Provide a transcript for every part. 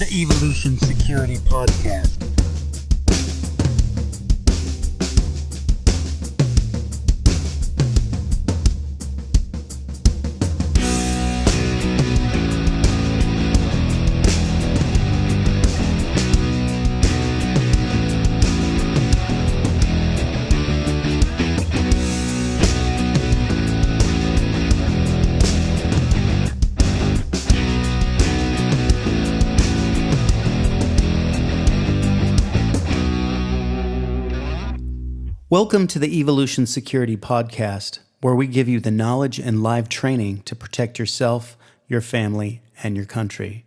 the Evolution Security Podcast. Welcome to the Evolution Security Podcast, where we give you the knowledge and live training to protect yourself, your family, and your country.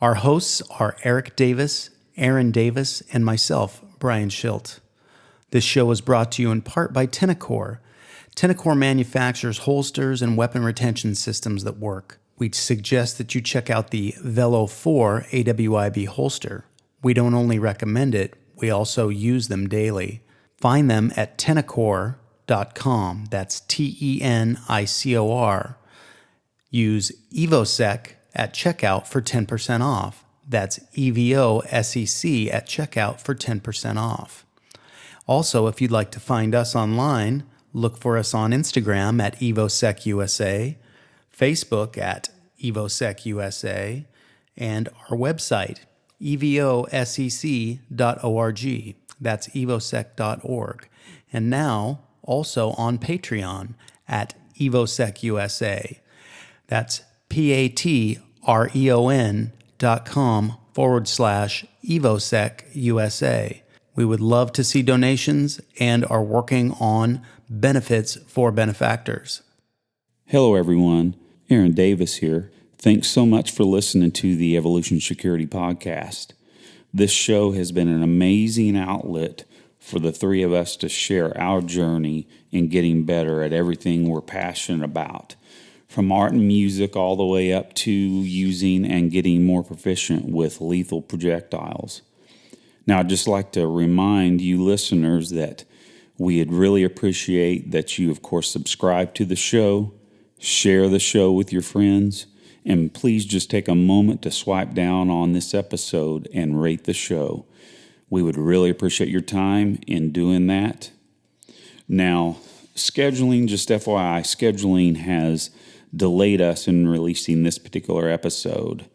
Our hosts are Eric Davis, Aaron Davis, and myself, Brian Schilt. This show is brought to you in part by Tenacor. Tenacor manufactures holsters and weapon retention systems that work. We suggest that you check out the Velo 4 AWIB holster. We don't only recommend it, we also use them daily. Find them at tenacor.com. That's TENICOR. Use EvoSec at checkout for 10% off. That's EVOSEC at checkout for 10% off. Also, if you'd like to find us online, look for us on Instagram at EvoSec USA, Facebook at EvoSec USA, and our website, evosec.org. That's evosec.org. And now also on Patreon at EvoSec USA. That's patreon.com/EvoSec USA. We would love to see donations and are working on benefits for benefactors. Hello, everyone. Aaron Davis here. Thanks so much for listening to the Evolution Security Podcast. This show has been an amazing outlet for the three of us to share our journey in getting better at everything we're passionate about, from art and music all the way up to using and getting more proficient with lethal projectiles. Now, I'd just like to remind you listeners that we'd really appreciate that you, of course, subscribe to the show, share the show with your friends, and please just take a moment to swipe down on this episode and rate the show. We would really appreciate your time in doing that. Now, scheduling, just FYI, scheduling has delayed us in releasing this particular episode.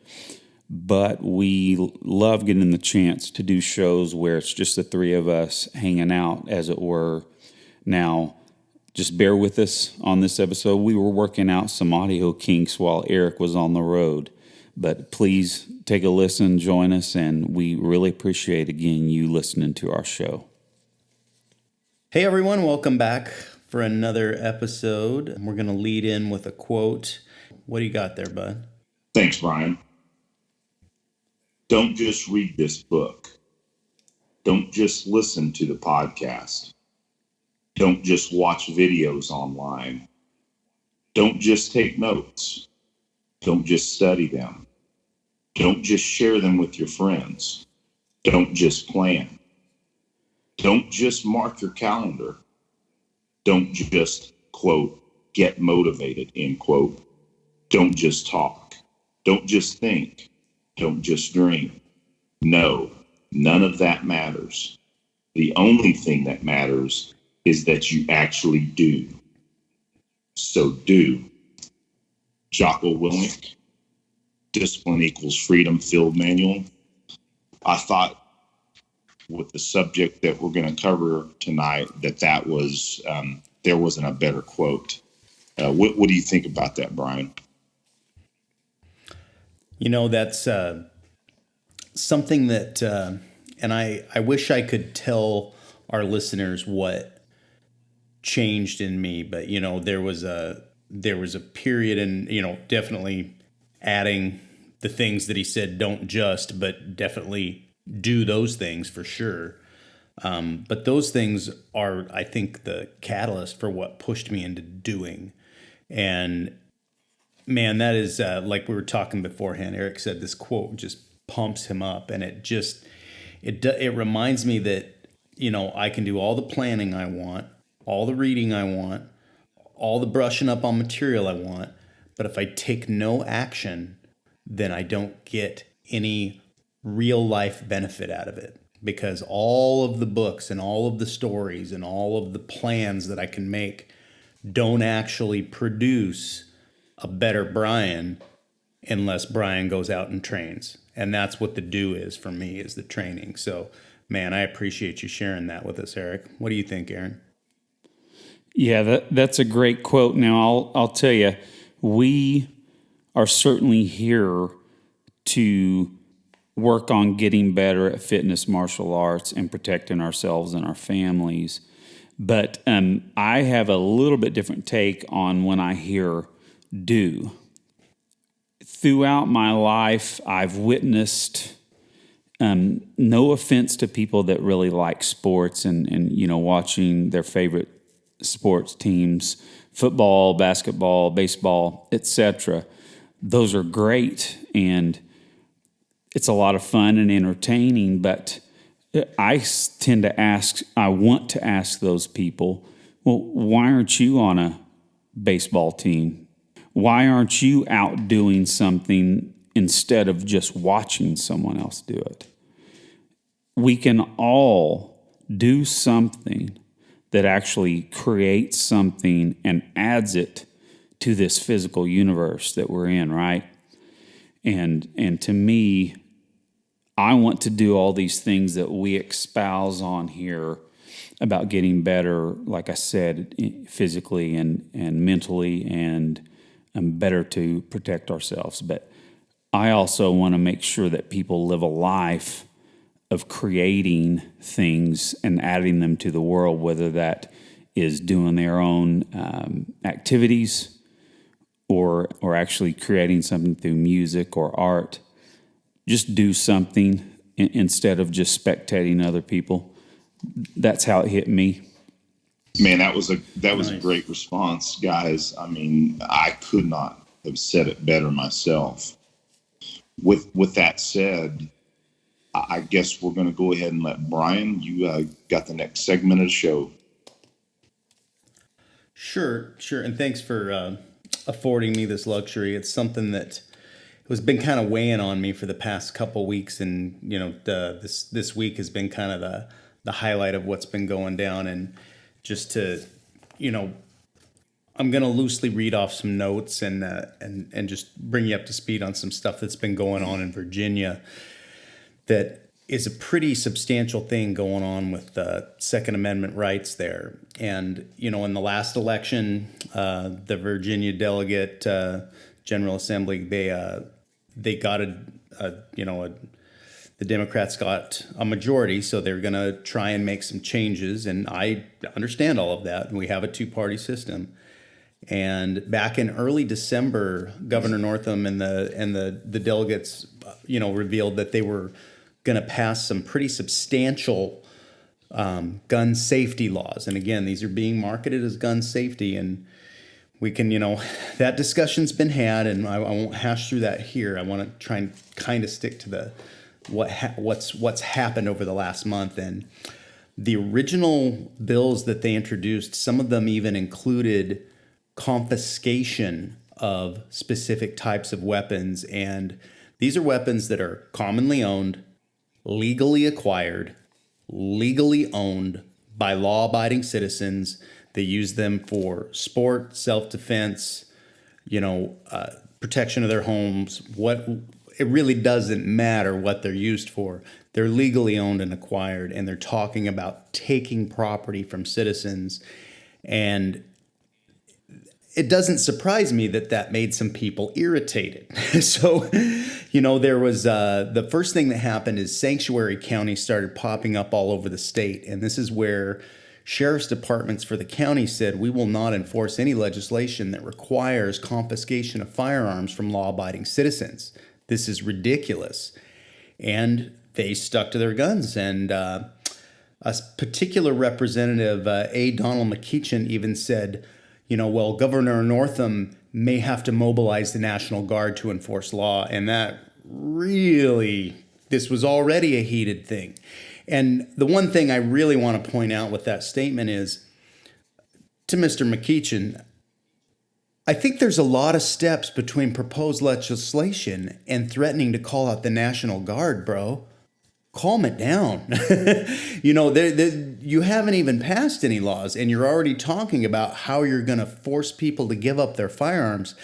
But we love getting the chance to do shows where it's just the three of us hanging out, as it were. Now, just bear with us on this episode. We were working out some audio kinks while Eric was on the road. But please take a listen, join us, and we really appreciate, again, you listening to our show. Hey, everyone. Welcome back for another episode. We're going to lead in with a quote. What do you got there, bud? Thanks, Brian. Don't just read this book. Don't just listen to the podcast. Don't just watch videos online. Don't just take notes. Don't just study them. Don't just share them with your friends. Don't just plan. Don't just mark your calendar. Don't just, quote, get motivated, end quote. Don't just talk. Don't just think. Don't just dream. No, none of that matters. The only thing that matters is that you actually do. So do. Jocko Willink, Discipline Equals Freedom Field Manual. I thought with the subject that we're going to cover tonight that was, there wasn't a better quote. What do you think about that, Brian? You know, that's something that, and I wish I could tell our listeners what changed in me, but you know, there was a period, and you know, definitely adding the things that he said, don't just, but definitely do those things for sure. But those things are, I think, the catalyst for what pushed me into doing. And man, that is like we were talking beforehand. Eric said this quote just pumps him up, and it reminds me that, you know, I can do all the planning I want, all the reading I want, all the brushing up on material I want, but if I take no action, then I don't get any real life benefit out of it, because all of the books and all of the stories and all of the plans that I can make don't actually produce a better Brian unless Brian goes out and trains. And that's what the do is for me, is the training. So, man, I appreciate you sharing that with us, Eric. What do you think, Aaron? Yeah, that's a great quote. Now, I'll tell you, we are certainly here to work on getting better at fitness, martial arts, and protecting ourselves and our families. But I have a little bit different take on when I hear do. Throughout my life, I've witnessed, no offense to people that really like sports and watching their favorite sports teams, football, basketball, baseball, etc. Those are great, and it's a lot of fun and entertaining, but I want to ask those people, well, why aren't you on a baseball team? Why aren't you out doing something instead of just watching someone else do it? We can all do something that actually creates something and adds it to this physical universe that we're in, right? And to me, I want to do all these things that we espouse on here about getting better, like I said, physically and mentally, and better to protect ourselves. But I also want to make sure that people live a life of creating things and adding them to the world, whether that is doing their own activities or actually creating something through music or art. Just do something instead of just spectating other people. That's how it hit me. Man, that was a great response, guys. I mean, I could not have said it better myself. With that said, I guess we're going to go ahead and let Brian, you got the next segment of the show. Sure. And thanks for affording me this luxury. It's something that has been kind of weighing on me for the past couple weeks, and this week has been kind of the highlight of what's been going down. And just to, I'm going to loosely read off some notes and just bring you up to speed on some stuff that's been going on in Virginia. That is a pretty substantial thing going on with Second Amendment rights there. And, in the last election, the Virginia delegate General Assembly, they got the Democrats got a majority, so they're going to try and make some changes. And I understand all of that. We have a two-party system. And back in early December, Governor Northam and the delegates, revealed that they were going to pass some pretty substantial gun safety laws. And again, these are being marketed as gun safety, and we can, that discussion's been had, and I won't hash through that here. I want to try and kind of stick to what's happened over the last month. And the original bills that they introduced, some of them even included confiscation of specific types of weapons. And these are weapons that are commonly owned, legally acquired, legally owned by law-abiding citizens. They use them for sport, self-defense, protection of their homes. It really doesn't matter what they're used for. They're legally owned and acquired, and they're talking about taking property from citizens. And it doesn't surprise me that made some people irritated. So, there was the first thing that happened is sanctuary counties started popping up all over the state. And this is where sheriff's departments for the county said, we will not enforce any legislation that requires confiscation of firearms from law-abiding citizens. This is ridiculous. And they stuck to their guns. And a particular representative, A. Donald McEachin, even said, well, Governor Northam may have to mobilize the National Guard to enforce law. And that this was already a heated thing. And the one thing I really want to point out with that statement is, to Mr. McEachin, I think there's a lot of steps between proposed legislation and threatening to call out the National Guard, bro. Calm it down. You haven't even passed any laws, and you're already talking about how you're going to force people to give up their firearms.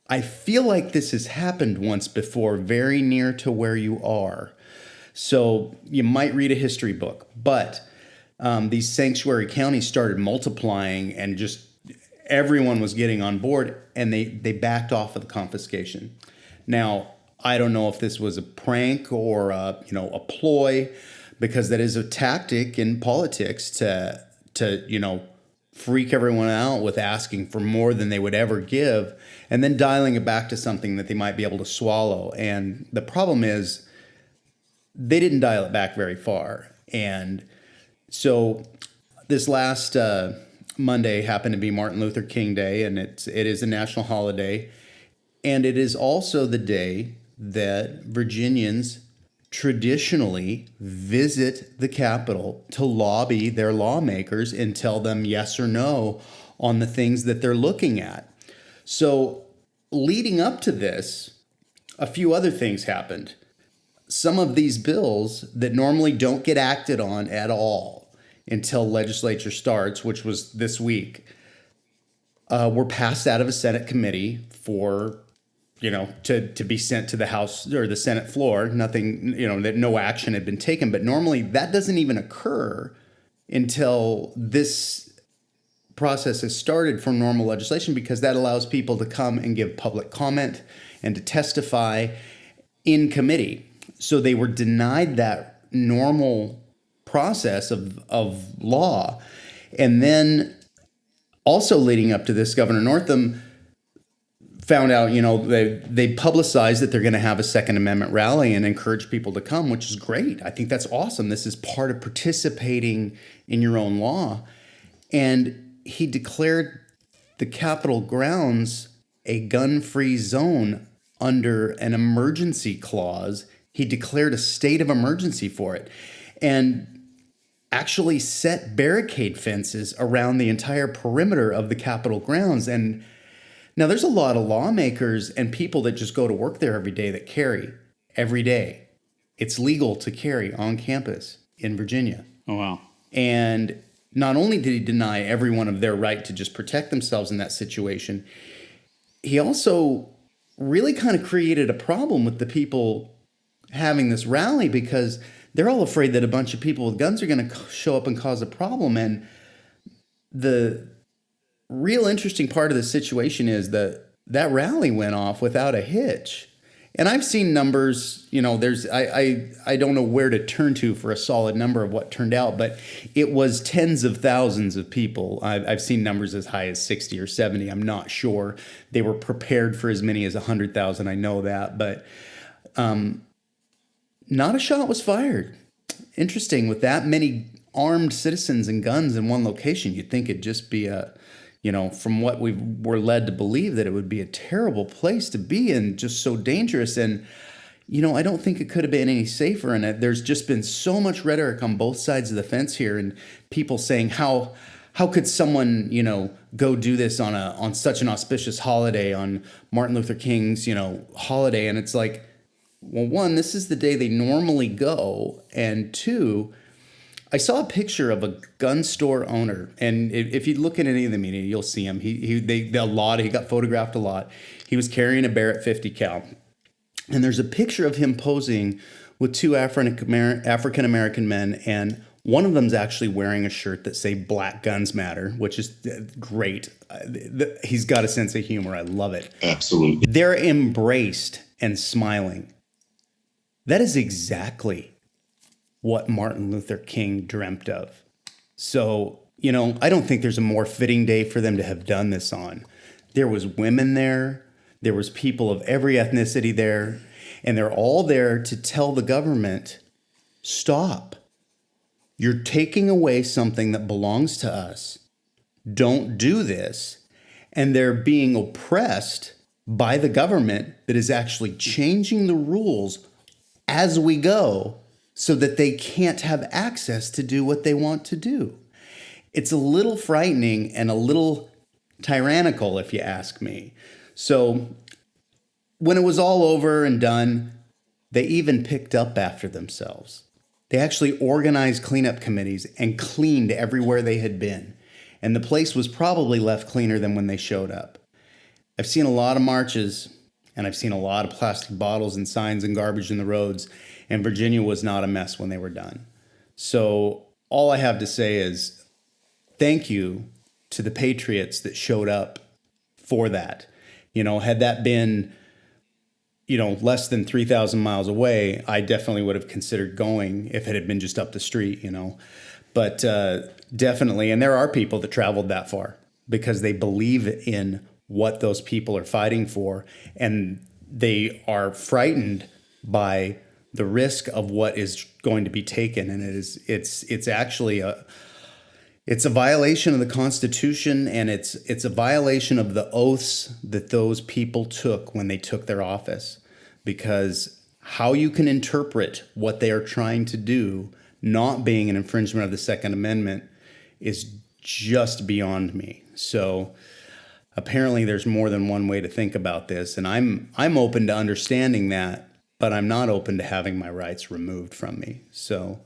I feel like this has happened once before, very near to where you are. So you might read a history book, but these sanctuary counties started multiplying, and just everyone was getting on board, and they backed off of the confiscation. Now, I don't know if this was a prank or a ploy, because that is a tactic in politics to freak everyone out with asking for more than they would ever give, and then dialing it back to something that they might be able to swallow. And the problem is they didn't dial it back very far. And so this last Monday happened to be Martin Luther King Day, and it is a national holiday. And it is also the day that Virginians traditionally visit the Capitol to lobby their lawmakers and tell them yes or no on the things that they're looking at. So leading up to this, a few other things happened. Some of these bills that normally don't get acted on at all until legislature starts, which was this week, were passed out of a Senate committee for to be sent to the House or the Senate floor. Nothing, that no action had been taken. But normally that doesn't even occur until this process has started for normal legislation, because that allows people to come and give public comment and to testify in committee. So they were denied that normal process of law. And then also leading up to this, Governor Northam found out, they publicized that they're going to have a Second Amendment rally and encourage people to come, which is great. I think that's awesome. This is part of participating in your own law. And he declared the Capitol grounds a gun-free zone under an emergency clause. He declared a state of emergency for it, and actually set barricade fences around the entire perimeter of the Capitol grounds. And now there's a lot of lawmakers and people that just go to work there every day that carry every day. It's legal to carry on campus in Virginia. Oh, wow. And not only did he deny everyone of their right to just protect themselves in that situation, he also really kind of created a problem with the people having this rally, because they're all afraid that a bunch of people with guns are going to show up and cause a problem. And the real interesting part of the situation is that rally went off without a hitch. And I've seen numbers, I don't know where to turn to for a solid number of what turned out, but it was tens of thousands of people. I've seen numbers as high as 60 or 70. I'm not sure. They were prepared for as many as 100,000. I know that, but not a shot was fired. Interesting, with that many armed citizens and guns in one location, you'd think it'd just be from what we were led to believe, that it would be a terrible place to be in, just so dangerous. And, I don't think it could have been any safer. And there's just been so much rhetoric on both sides of the fence here, and people saying how could someone, go do this on such an auspicious holiday, on Martin Luther King's, holiday. And it's like, well, one, this is the day they normally go. And two, I saw a picture of a gun store owner, and if you look at any of the media, you'll see him. He got photographed a lot. He was carrying a Barrett 50 cal, and there's a picture of him posing with two African American men, and one of them's actually wearing a shirt that say "Black Guns Matter," which is great. He's got a sense of humor. I love it. Absolutely. They're embraced and smiling. That is exactly what Martin Luther King dreamt of. So, I don't think there's a more fitting day for them to have done this on. There was women there. There was people of every ethnicity there. And they're all there to tell the government, stop. You're taking away something that belongs to us. Don't do this. And they're being oppressed by the government that is actually changing the rules as we go, so that they can't have access to do what they want to do. It's a little frightening and a little tyrannical, if you ask me. So when it was all over and done, they even picked up after themselves. They actually organized cleanup committees and cleaned everywhere they had been. And the place was probably left cleaner than when they showed up. I've seen a lot of marches, and I've seen a lot of plastic bottles and signs and garbage in the roads, and Virginia was not a mess when they were done. So all I have to say is thank you to the patriots that showed up for that. Had that been, less than 3,000 miles away, I definitely would have considered going if it had been just up the street, But definitely, and there are people that traveled that far because they believe in what those people are fighting for, and they are frightened by the risk of what is going to be taken. And it's actually it's a violation of the Constitution, and it's a violation of the oaths that those people took when they took their office. Because how you can interpret what they are trying to do not being an infringement of the Second Amendment is just beyond me. So apparently there's more than one way to think about this, and I'm open to understanding that, but I'm not open to having my rights removed from me. So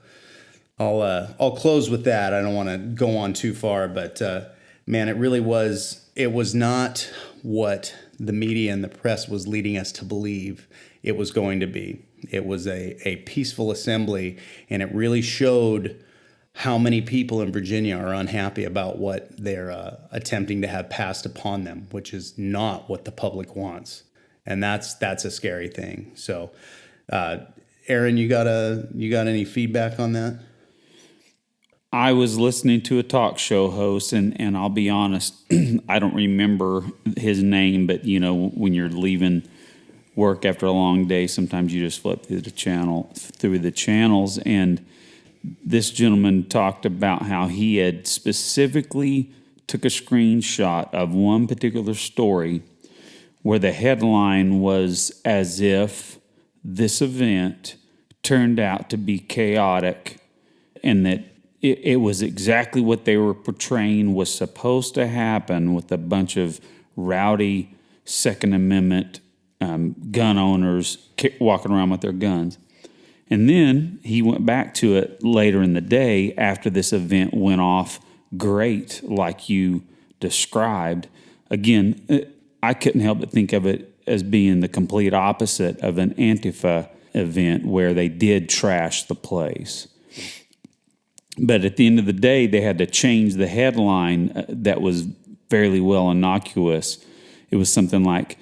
I'll close with that. I don't want to go on too far, but man, it was not what the media and the press was leading us to believe it was going to be. It was a peaceful assembly, and it really showed how many people in Virginia are unhappy about what they're attempting to have passed upon them, which is not what the public wants. And that's a scary thing. So, Aaron, you got any feedback on that? I was listening to a talk show host, and I'll be honest, I don't remember his name, but when you're leaving work after a long day, sometimes you just flip through the channels, and this gentleman talked about how he had specifically took a screenshot of one particular story where the headline was as if this event turned out to be chaotic, and that it was exactly what they were portraying was supposed to happen, with a bunch of rowdy Second Amendment gun owners walking around with their guns. And then he went back to it later in the day after this event went off great, like you described. Again, I couldn't help but think of it as being the complete opposite of an Antifa event where they did trash the place. But at the end of the day, they had to change the headline that was fairly well innocuous. It was something like,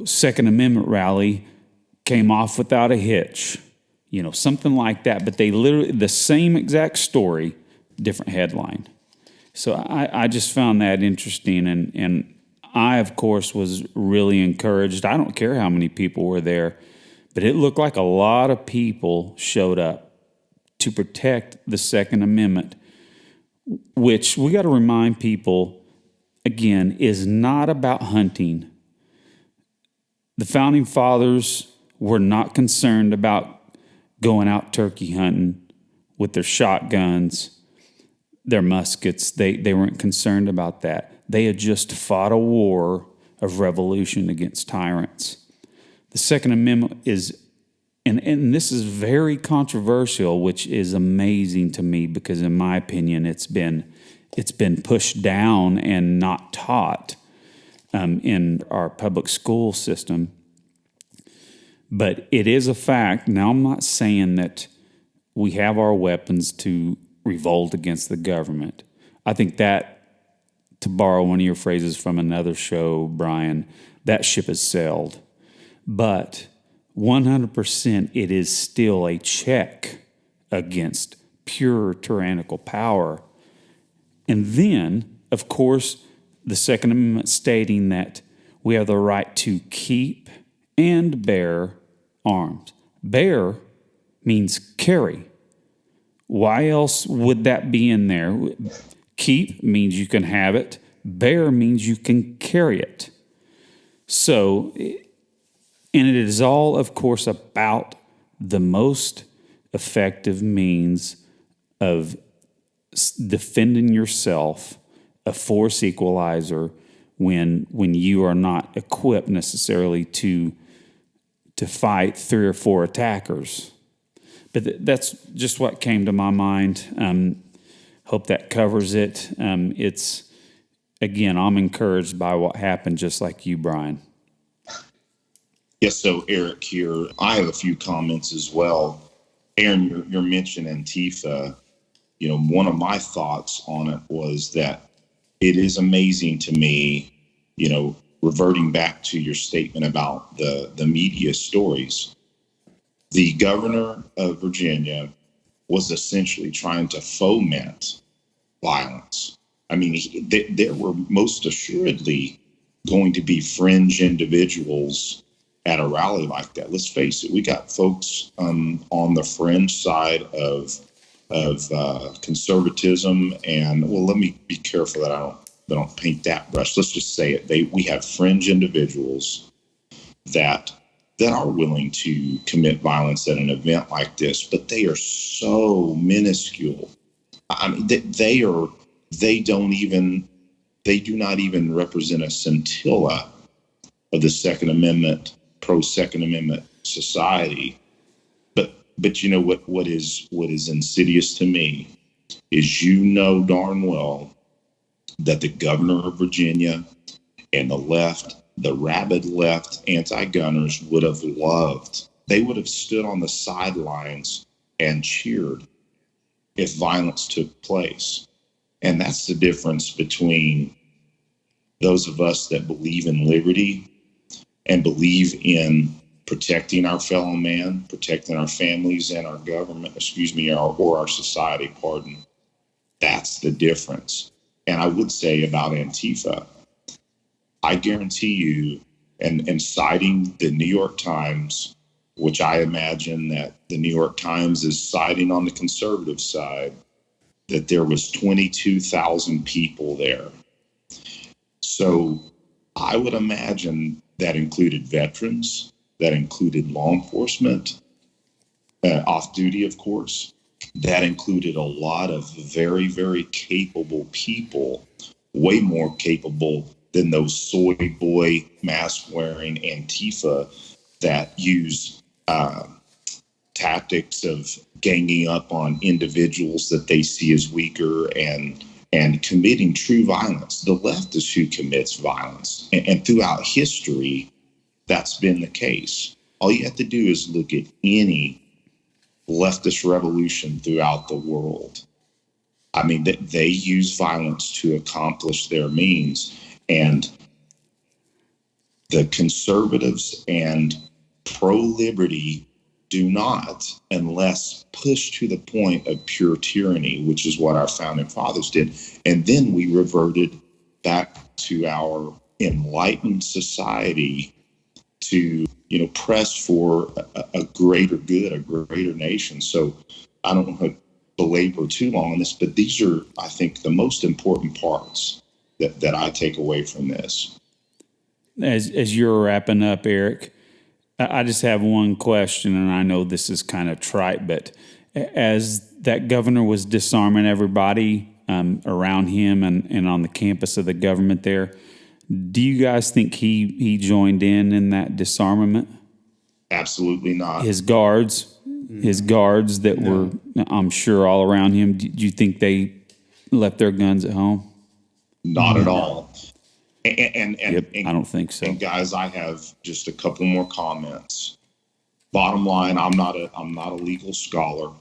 Second Amendment rally came off without a hitch, something like that. But they literally, the same exact story, different headline. So I just found that interesting. And I, of course, was really encouraged. I don't care how many people were there, but it looked like a lot of people showed up to protect the Second Amendment, which we got to remind people, again, is not about hunting. The Founding Fathers were not concerned about going out turkey hunting with their shotguns, their muskets. They weren't concerned about that. They had just fought a war of revolution against tyrants. The Second Amendment is, and this is very controversial, which is amazing to me because, in my opinion, it's been pushed down and not taught in our public school system. But it is a fact. Now, I'm not saying that we have our weapons to revolt against the government. I think that, to borrow one of your phrases from another show, Brian, that ship has sailed. But 100% it is still a check against pure tyrannical power. And then, of course, the Second Amendment stating that we have the right to keep and bear arms. Bear means carry. Why else would that be in there? Keep means you can have it. Bear means you can carry it. So, and it is all, of course, about the most effective means of defending yourself a force equalizer when you are not equipped necessarily to fight 3 or 4 attackers. But that's just what came to my mind. Hope that covers it. It's, again, I'm encouraged by what happened, just like you, Brian. Yes, so Eric here. I have a few comments as well. Aaron, you're mentioning Antifa. One of my thoughts on it was that it is amazing to me, reverting back to your statement about the media stories. The governor of Virginia was essentially trying to foment violence. I mean, there were most assuredly going to be fringe individuals at a rally like that. Let's face it, we got folks on the fringe side of conservatism, and let me be careful that I don't paint that brush. Let's just say it. We have fringe individuals that are willing to commit violence at an event like this, but they are so minuscule. I mean, they do not even represent a scintilla of the Second Amendment, pro-Second Amendment society. But you know what is insidious to me is darn well that the governor of Virginia and the left, the rabid left anti-gunners would have loved. They would have stood on the sidelines and cheered if violence took place. And that's the difference between those of us that believe in liberty and believe in protecting our fellow man, protecting our families and our government, or our society, That's the difference. And I would say about Antifa, I guarantee you, and citing the New York Times, which I imagine that the New York Times is siding on the conservative side, that there was 22,000 people there. So I would imagine that included veterans, that included law enforcement, off duty, of course. That included a lot of very, very capable people, way more capable than those soy boy mask-wearing Antifa that use tactics of ganging up on individuals that they see as weaker and committing true violence. The left is who commits violence. And throughout history, that's been the case. All you have to do is look at any leftist revolution throughout the world. I mean, they use violence to accomplish their means. And the conservatives and pro-liberty do not, unless pushed to the point of pure tyranny, which is what our founding fathers did. And then we reverted back to our enlightened society to, press for a greater good, a greater nation. So I don't want to belabor too long on this, but these are, I think, the most important parts that I take away from this. As you're wrapping up, Eric, I just have one question, and I know this is kind of trite, but as that governor was disarming everybody around him and on the campus of the government there, do you guys think he joined in that disarmament? Absolutely not. His guards that were, I'm sure, all around him, do you think they left their guns at home? Not at all. And I don't think so. And guys, I have just a couple more comments. Bottom line, I'm not a legal scholar,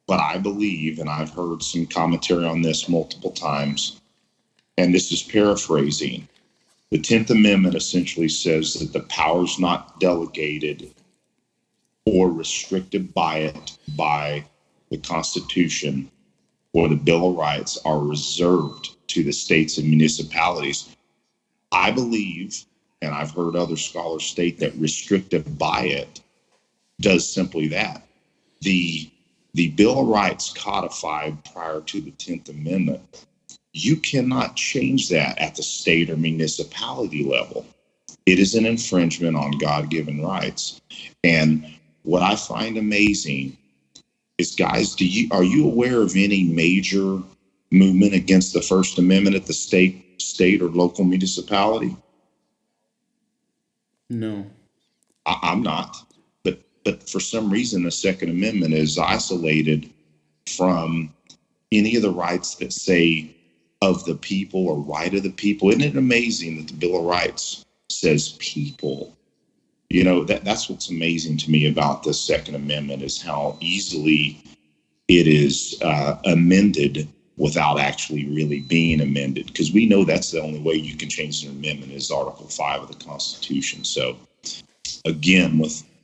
but I believe, and I've heard some commentary on this multiple times, and this is paraphrasing. The 10th Amendment essentially says that the powers not delegated or restricted by it by the Constitution or the Bill of Rights are reserved to the states and municipalities. I believe, and I've heard other scholars state, that restricted by it does simply that. The Bill of Rights codified prior to the 10th Amendment, you cannot change that at the state or municipality level. It is an infringement on God-given rights. And what I find amazing is, guys, are you aware of any major movement against the First Amendment at the state or local municipality? No. I'm not. But for some reason, the Second Amendment is isolated from any of the rights that say of the people or right of the people. Isn't it amazing that the Bill of Rights says people? You know, that's what's amazing to me about the Second Amendment is how easily it is amended without actually really being amended. Because we know that's the only way you can change an amendment is Article 5 of the Constitution. So again,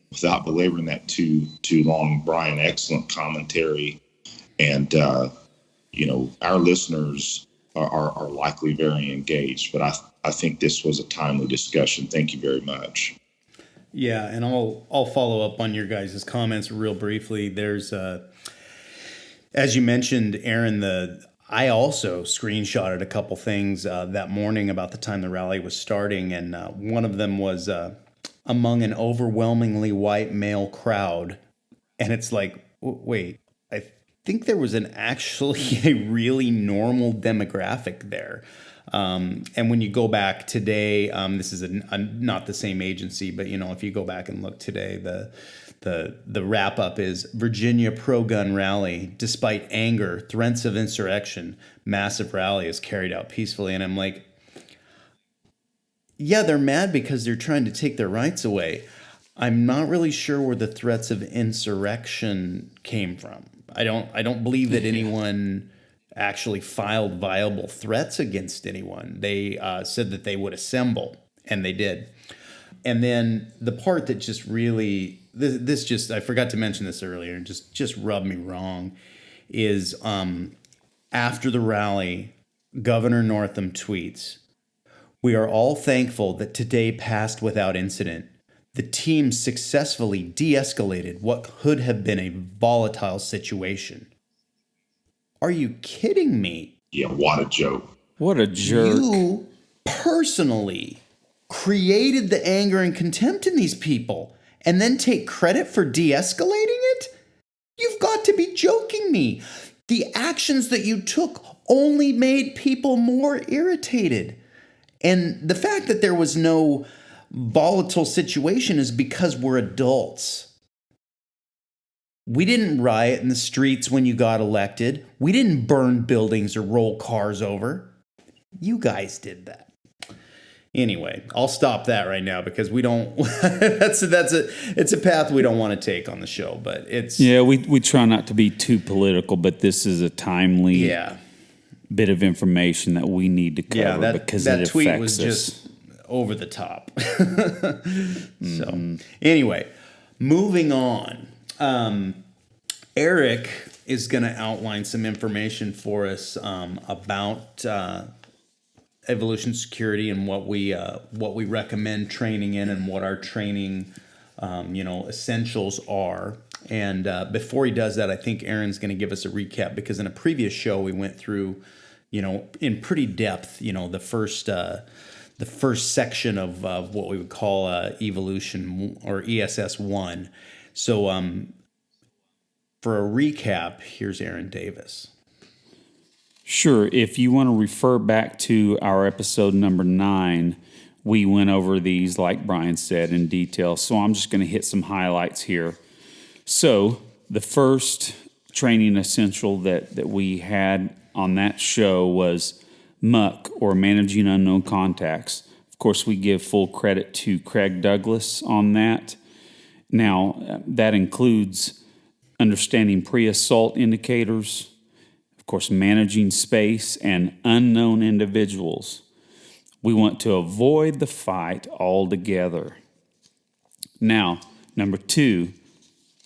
without belaboring that too long, Brian, excellent commentary. And, our listeners are likely very engaged. But I think this was a timely discussion. Thank you very much. Yeah, and I'll follow up on your guys' comments real briefly. There's, as you mentioned, Aaron, I also screenshotted a couple things that morning about the time the rally was starting, and one of them was among an overwhelmingly white male crowd, and it's like, wait, I think there was actually a really normal demographic there. And when you go back today, this is not the same agency, but if you go back and look today, the wrap up is Virginia pro-gun rally, despite anger, threats of insurrection, massive rally is carried out peacefully. And I'm like, yeah, they're mad because they're trying to take their rights away. I'm not really sure where the threats of insurrection came from. I don't believe that anyone actually filed viable threats against anyone. They said that they would assemble, and they did. And then the part that just really, I forgot to mention this earlier, and just rubbed me wrong, is after the rally, Governor Northam tweets, "We are all thankful that today passed without incident. The team successfully de-escalated what could have been a volatile situation." Are you kidding me? Yeah, what a joke. What a jerk. You personally created the anger and contempt in these people and then take credit for de-escalating it? You've got to be joking me. The actions that you took only made people more irritated. And the fact that there was no volatile situation is because we're adults. We didn't riot in the streets when you got elected. We didn't burn buildings or roll cars over. You guys did that. Anyway, I'll stop that right now because we don't. it's a path we don't want to take on the show. But it's we try not to be too political, but this is a timely bit of information that we need to cover because that it tweet affects was us. Just over the top. So anyway, moving on. Eric is going to outline some information for us about evolution security and what we recommend training in and what our training essentials are. And before he does that, I think Aaron's going to give us a recap because in a previous show we went through, in pretty depth, the first section of what we would call evolution or ESS 1. So for a recap, here's Aaron Davis. Sure. If you want to refer back to our episode number 9, we went over these, like Brian said, in detail. So I'm just going to hit some highlights here. So the first training essential that we had on that show was MUC, or Managing Unknown Contacts. Of course, we give full credit to Craig Douglas on that. Now, that includes understanding pre-assault indicators, of course, managing space, and unknown individuals. We want to avoid the fight altogether. Now, number 2,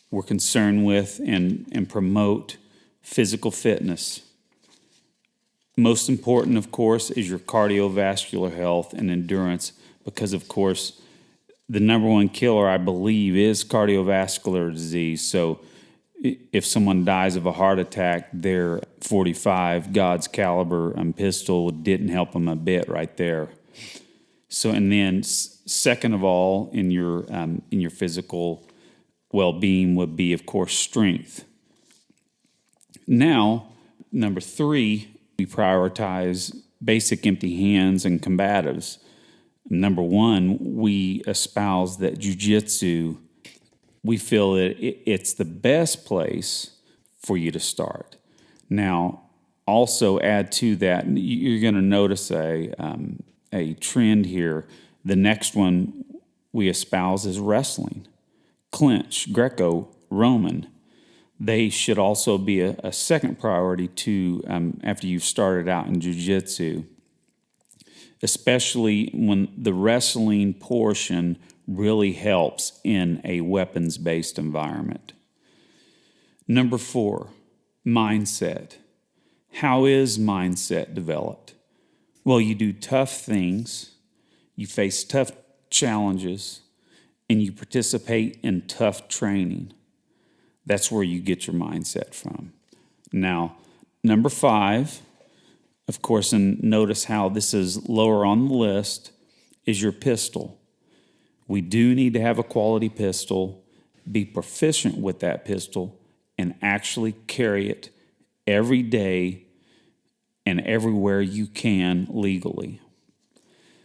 we're concerned with and promote physical fitness. Most important, of course, is your cardiovascular health and endurance because, of course, the number one killer, I believe, is cardiovascular disease. So if someone dies of a heart attack, their .45 God's caliber pistol didn't help them a bit right there. So, and then second of all, in your physical well-being would be, of course, strength. Now, number 3 we prioritize basic empty hands and combatives. Number one, we espouse that jiu-jitsu, we feel that it's the best place for you to start. Now, also add to that, you're going to notice a trend here. The next one we espouse is wrestling, clinch, Greco-Roman. They should also be a second priority to after you've started out in jiu-jitsu, especially when the wrestling portion really helps in a weapons-based environment. Number 4, mindset. How is mindset developed? Well, you do tough things, you face tough challenges, and you participate in tough training. That's where you get your mindset from. Now, number 5, of course, and notice how this is lower on the list, is your pistol. We do need to have a quality pistol, be proficient with that pistol, and actually carry it every day and everywhere you can legally.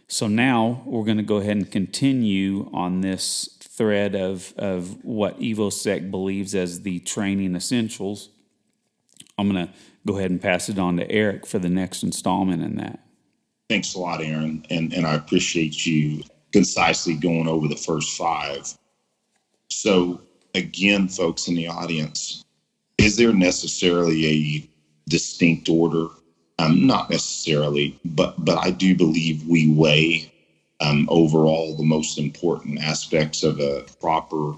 So now we're going to go ahead and continue on this thread of what EvoSec believes as the training essentials. I'm going to go ahead and pass it on to Eric for the next installment in that. Thanks a lot, Aaron. And I appreciate you concisely going over the first 5. So again, folks in the audience, is there necessarily a distinct order? Not necessarily, but I do believe we weigh overall the most important aspects of a proper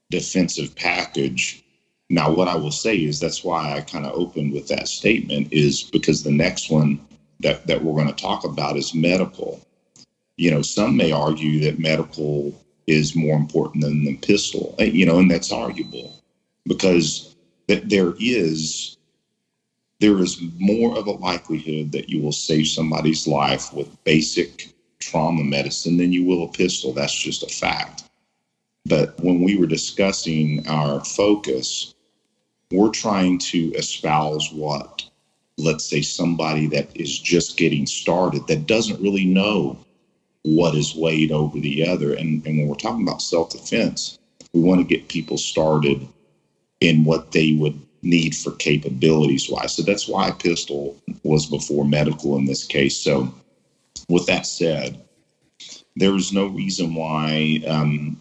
defensive package. Now, what I will say is that's why I kind of opened with that statement, is because the next one that we're going to talk about is medical. You know, some may argue that medical is more important than the pistol, and that's arguable because there is more of a likelihood that you will save somebody's life with basic trauma medicine than you will a pistol. That's just a fact. But when we were discussing our focus, we're trying to espouse what, let's say, somebody that is just getting started, that doesn't really know what is weighed over the other. And when we're talking about self-defense, we want to get people started in what they would need for capabilities wise. So that's why pistol was before medical in this case. So with that said, there is no reason why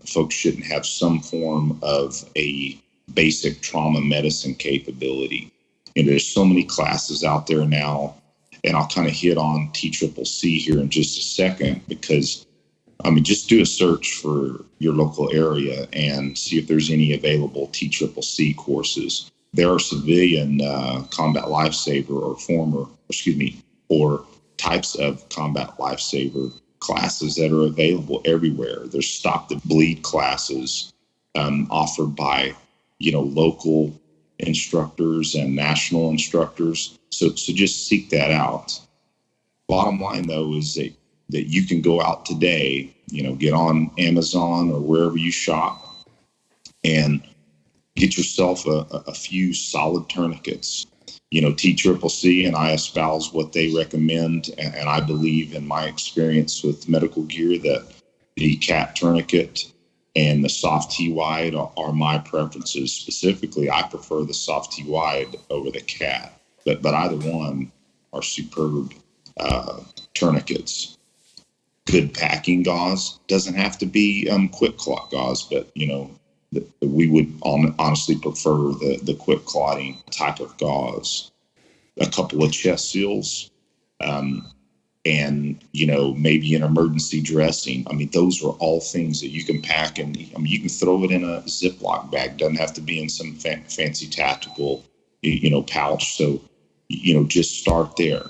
folks shouldn't have some form of a basic trauma medicine capability. And there's so many classes out there now, and I'll kind of hit on TCCC here in just a second, because just do a search for your local area and see if there's any available TCCC courses. There are civilian combat lifesaver or types of combat lifesaver classes that are available everywhere. There's Stop the Bleed classes offered by, local instructors and national instructors. So just seek that out. Bottom line, though, is that you can go out today, get on Amazon or wherever you shop and get yourself a few solid tourniquets. TCCC and I espouse what they recommend, and I believe in my experience with medical gear that the CAT tourniquet and the soft T-wide are my preferences. Specifically, I prefer the soft T-wide over the CAT, but either one are superb tourniquets. Good packing gauze, doesn't have to be quick clot gauze, but we would honestly prefer the quick clotting type of gauze. A couple of chest seals, and maybe an emergency dressing. Those are all things that you can pack, and you can throw it in a Ziploc bag. Doesn't have to be in some fancy tactical pouch. So just start there.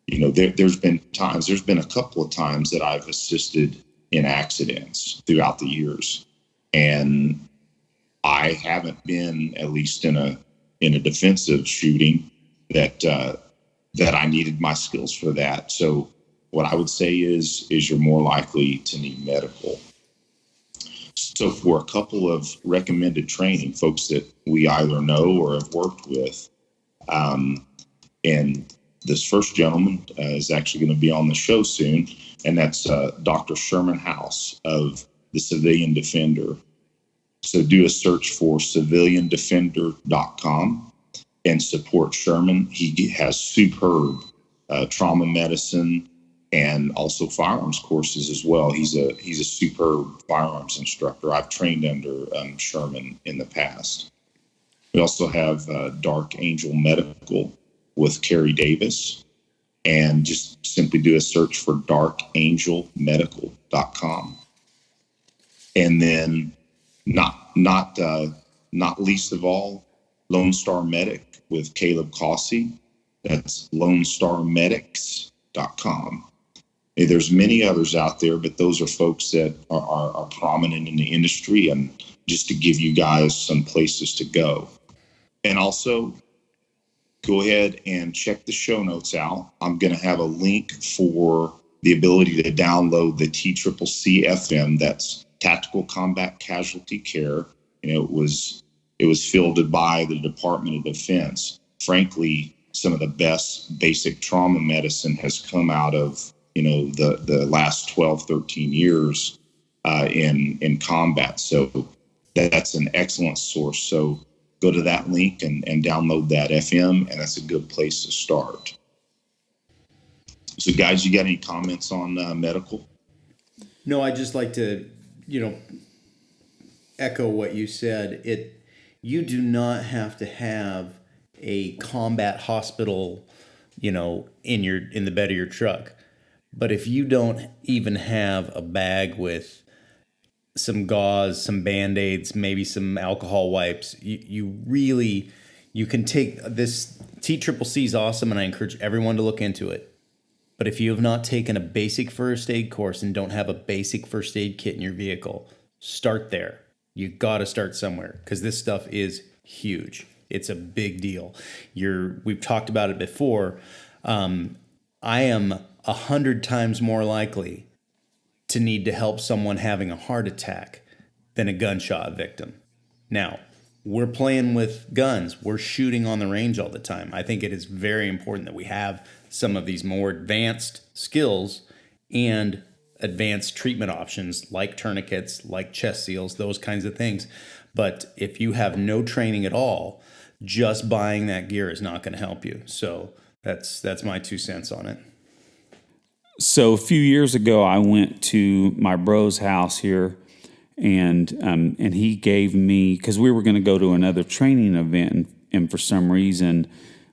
There's been a couple of times that I've assisted in accidents throughout the years, and I haven't been, at least in a defensive shooting, that I needed my skills for that. So what I would say is you're more likely to need medical. So for a couple of recommended training, folks that we either know or have worked with, And this first gentleman is actually going to be on the show soon, and that's Dr. Sherman House of the Civilian Defender. So do a search for civiliandefender.com and support Sherman. He has superb trauma medicine and also firearms courses as well. He's a superb firearms instructor. I've trained under Sherman in the past. We also have Dark Angel Medical with Kerry Davis, and just simply do a search for darkangelmedical.com. And then not least of all, Lone Star Medic with Caleb Causey. That's lonestarmedics.com. There's many others out there, but those are folks that are prominent in the industry, and just to give you guys some places to go. And also, go ahead and check the show notes out. I'm going to have a link for the ability to download the TCCC FM. That's Tactical Combat Casualty Care. It was fielded by the Department of Defense. Frankly, some of the best basic trauma medicine has come out of the last 12, 13 years in combat. So that's an excellent source. So go to that link and download that FM, and that's a good place to start. So, guys, you got any comments on medical? No, I'd just like to, echo what you said. You do not have to have a combat hospital, in the bed of your truck. But if you don't even have a bag with some gauze, some Band-Aids, maybe some alcohol wipes, you can take this. TCCC is awesome, and I encourage everyone to look into it. But if you have not taken a basic first aid course and don't have a basic first aid kit in your vehicle, start there. You got to start somewhere, because this stuff is huge. It's a big deal. We've talked about it before. I am 100 times more likely to need to help someone having a heart attack than a gunshot victim. Now, we're playing with guns. We're shooting on the range all the time. I think it is very important that we have some of these more advanced skills and advanced treatment options like tourniquets, like chest seals, those kinds of things. But if you have no training at all, just buying that gear is not going to help you. So that's my 2 cents on it. So a few years ago, I went to my bro's house here, and he gave me, because we were going to go to another training event, and for some reason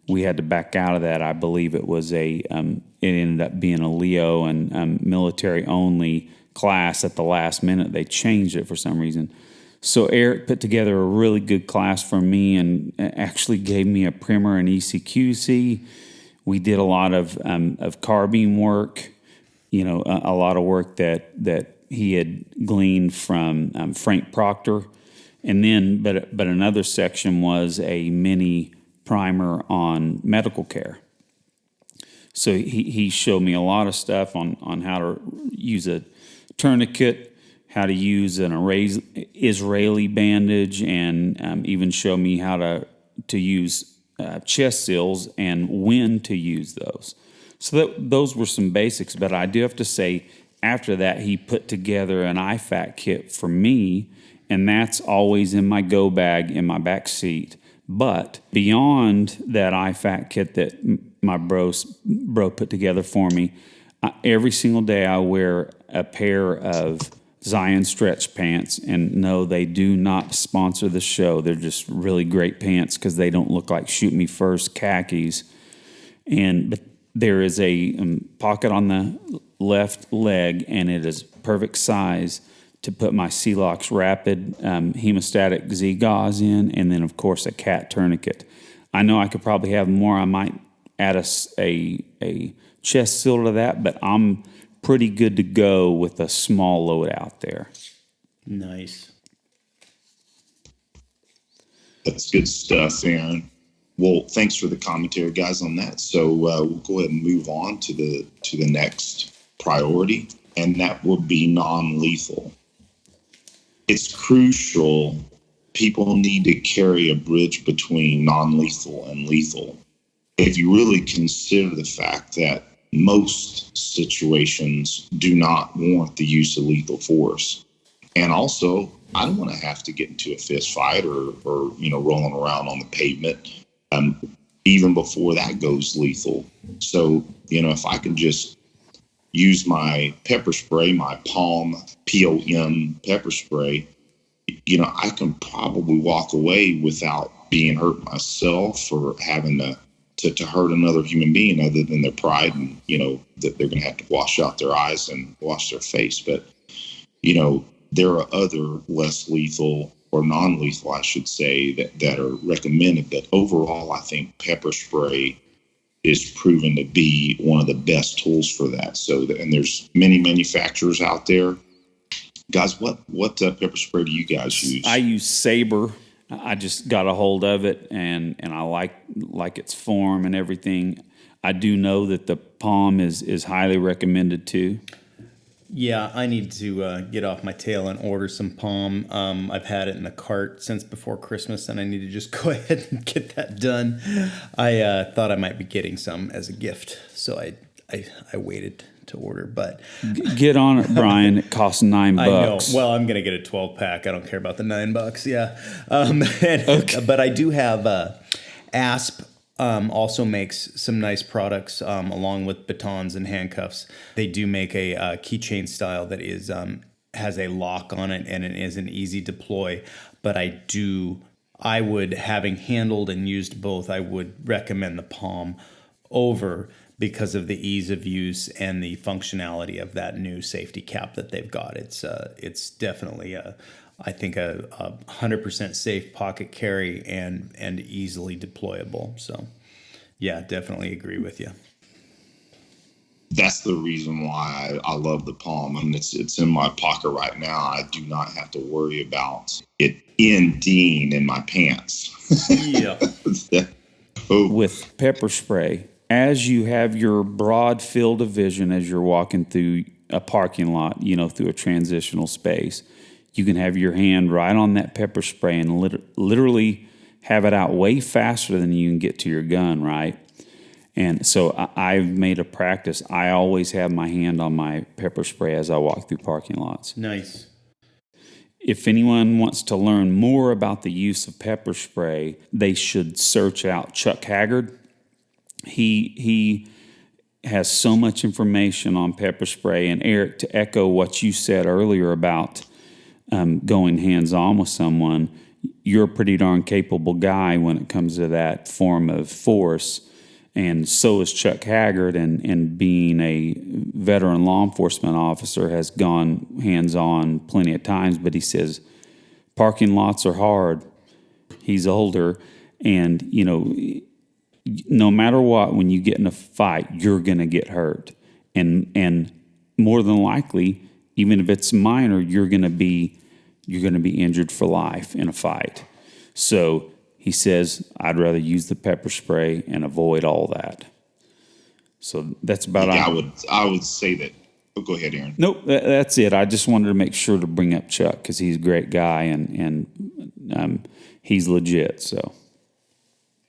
we had to back out of that. I believe it was it ended up being a Leo and military only class. At the last minute, they changed it for some reason. So Eric put together a really good class for me and actually gave me a primer in ECQC. We did a lot of carbine work, a lot of work that he had gleaned from Frank Proctor. And then, but another section was a mini primer on medical care. So he showed me a lot of stuff on how to use a tourniquet, how to use an Israeli bandage, and even show me how to use chest seals and when to use those. So those were some basics, but I do have to say, after that, he put together an IFAC kit for me, and that's always in my go bag in my back seat. But beyond that IFAC kit that my bro put together for me, every single day I wear a pair of Zion stretch pants, and no, they do not sponsor the show. They're just really great pants because they don't look like Shoot Me First khakis. But there is a pocket on the left leg, and it is perfect size to put my Celox Rapid hemostatic Z gauze in, and then of course a cat tourniquet. I know I could probably have more. I might add a chest seal to that, but I'm pretty good to go with a small load out there. Nice. That's good stuff, Aaron. Well, thanks for the commentary, guys, on that. So we'll go ahead and move on to the next priority, and that would be non-lethal. It's crucial. People need to carry a bridge between non-lethal and lethal. if you really consider the fact that most situations do not warrant the use of lethal force. And also, I don't want to have to get into a fist fight or rolling around on the pavement, even before that goes lethal. So, if I can just use my pepper spray, my Palm, POM pepper spray, I can probably walk away without being hurt myself or having to hurt another human being other than their pride and, that they're going to have to wash out their eyes and wash their face. But, there are other less lethal or non-lethal, I should say, that are recommended. But overall, I think pepper spray is proven to be one of the best tools for that. So, and there's many manufacturers out there. Guys, what pepper spray do you guys use? I use Sabre. I just got a hold of it, and I like its form and everything. I do know that the Palm is highly recommended too. Yeah, I need to get off my tail and order some Palm. I've had it in the cart since before Christmas, and I need to just go ahead and get that done. I thought I might be getting some as a gift, so I waited to order. But get on it, Brian. It costs $9. I know. Well, I'm gonna get a 12-pack. I don't care about the $9. Yeah, okay. But I do have Asp. Also makes some nice products along with batons and handcuffs. They do make a keychain style that is has a lock on it, and it is an easy deploy. But I would, having handled and used both, I would recommend the Palm over because of the ease of use and the functionality of that new safety cap that they've got. It's definitely I think a 100% safe pocket carry and easily deployable. So, yeah, definitely agree with you. That's the reason why I love the Palm. I mean, it's in my pocket right now. I do not have to worry about it indeing in my pants. Yeah. With pepper spray, as you have your broad field of vision as you're walking through a parking lot, through a transitional space, you can have your hand right on that pepper spray and literally have it out way faster than you can get to your gun, right? And so I've made a practice. I always have my hand on my pepper spray as I walk through parking lots. Nice. If anyone wants to learn more about the use of pepper spray, they should search out Chuck Haggard. He has so much information on pepper spray. And Eric, to echo what you said earlier about going hands-on with someone, you're a pretty darn capable guy when it comes to that form of force, and so is Chuck Haggard, and being a veteran law enforcement officer has gone hands-on plenty of times, but he says parking lots are hard. He's older, and, no matter what, when you get in a fight, you're going to get hurt. And more than likely, even if it's minor, you're going to be injured for life in a fight. So he says, I'd rather use the pepper spray and avoid all that. So that's about it. I would say that. Oh, go ahead, Aaron. Nope, that's it. I just wanted to make sure to bring up Chuck because he's a great guy and he's legit. So.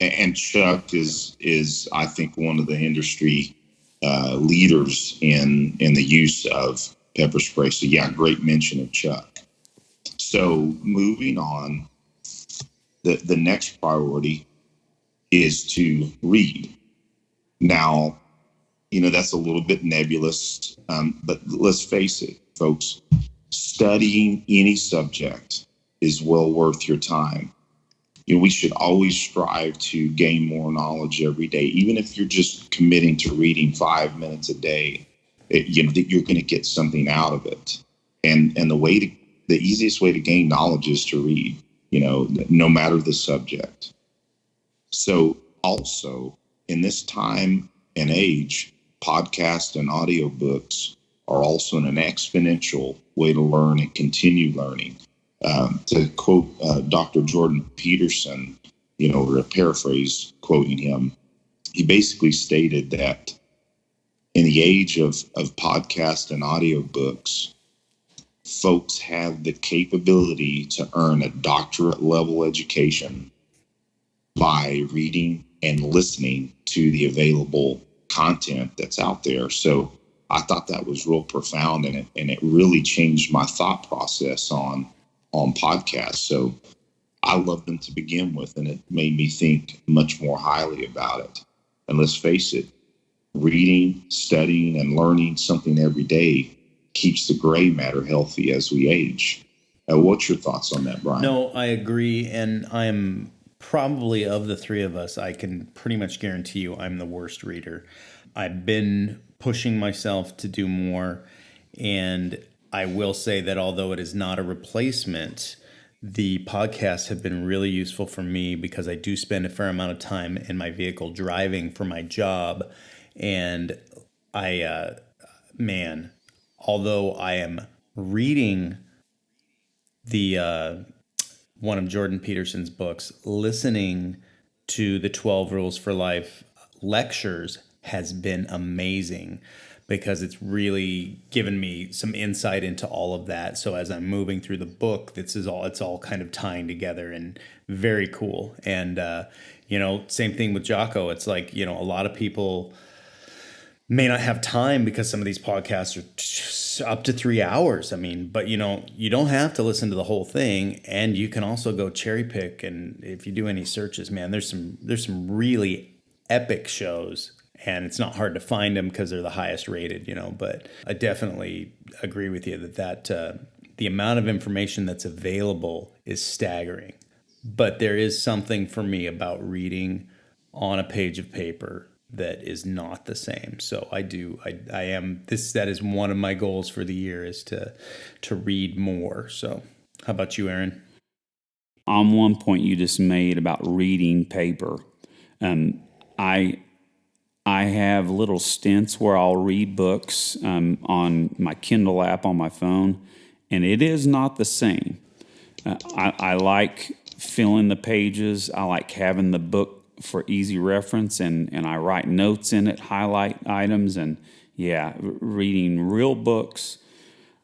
And Chuck is I think one of the industry leaders in the use of pepper spray. So yeah, great mention of Chuck. So moving on, the next priority is to read. Now, that's a little bit nebulous, but let's face it, folks, studying any subject is well worth your time. We should always strive to gain more knowledge every day, even if you're just committing to reading 5 minutes a day. That you're going to get something out of it, and the easiest way to gain knowledge is to read. No matter the subject. So also in this time and age, podcasts and audiobooks are also an exponential way to learn and continue learning. To quote Dr. Jordan Peterson, or a paraphrase quoting him, he basically stated that in the age of podcasts and audiobooks, folks have the capability to earn a doctorate level education by reading and listening to the available content that's out there. So I thought that was real profound, and it really changed my thought process on podcasts. So I loved them to begin with, and it made me think much more highly about it. And let's face it, reading, studying, and learning something every day keeps the gray matter healthy as we age. What's your thoughts on that, Brian? No, I agree. And I'm probably, of the three of us, I can pretty much guarantee you I'm the worst reader. I've been pushing myself to do more. And I will say that although it is not a replacement, the podcasts have been really useful for me because I do spend a fair amount of time in my vehicle driving for my job. And man, although I am reading the one of Jordan Peterson's books, listening to the 12 Rules for Life lectures has been amazing because it's really given me some insight into all of that. So as I'm moving through the book, it's all kind of tying together and very cool. And, same thing with Jocko. It's like, a lot of people may not have time because some of these podcasts are up to 3 hours. I mean, but you don't have to listen to the whole thing, and you can also go cherry pick. And if you do any searches, man, there's some really epic shows, and it's not hard to find them because they're the highest rated, but I definitely agree with you that the amount of information that's available is staggering. But there is something for me about reading on a page of paper that is not the same. So that is one of my goals for the year is to read more. So how about you, Aaron? On one point you just made about reading paper, I have little stints where I'll read books on my Kindle app on my phone, and it is not the same. I like filling the pages. I like having the book for easy reference, and I write notes in it, highlight items, and reading real books,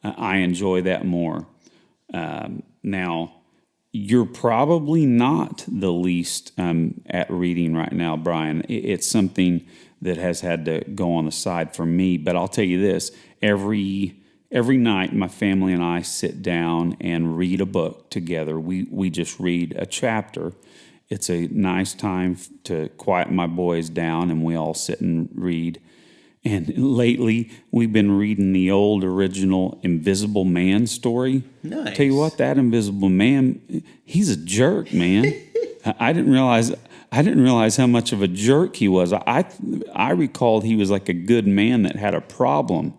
I enjoy that more. Now, you're probably not the least at reading right now, Brian. It's something that has had to go on the side for me, but I'll tell you this, every night my family and I sit down and read a book together. We just read a chapter. It's a nice time to quiet my boys down, and we all sit and read. And lately, we've been reading the old original Invisible Man story. Nice. Tell you what, that Invisible Man, he's a jerk, man. I didn't realize how much of a jerk he was. I recalled he was like a good man that had a problem.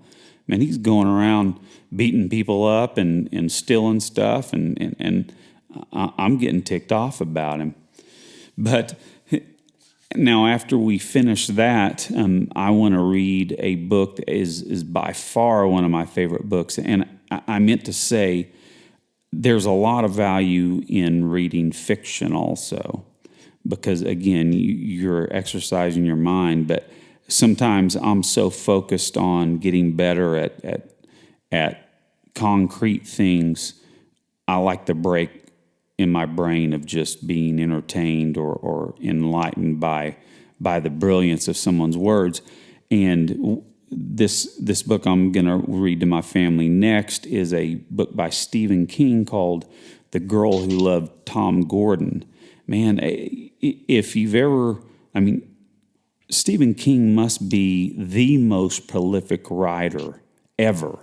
Man, he's going around beating people up and stealing stuff, and I'm getting ticked off about him. But now, after we finish that, I want to read a book that is by far one of my favorite books. And I meant to say, there's a lot of value in reading fiction also, because, again, you're exercising your mind. But sometimes I'm so focused on getting better at concrete things, I like the break in my brain of just being entertained or enlightened by the brilliance of someone's words. And this book I'm going to read to my family next is a book by Stephen King called The Girl Who Loved Tom Gordon. Man, if you've ever, Stephen King must be the most prolific writer ever.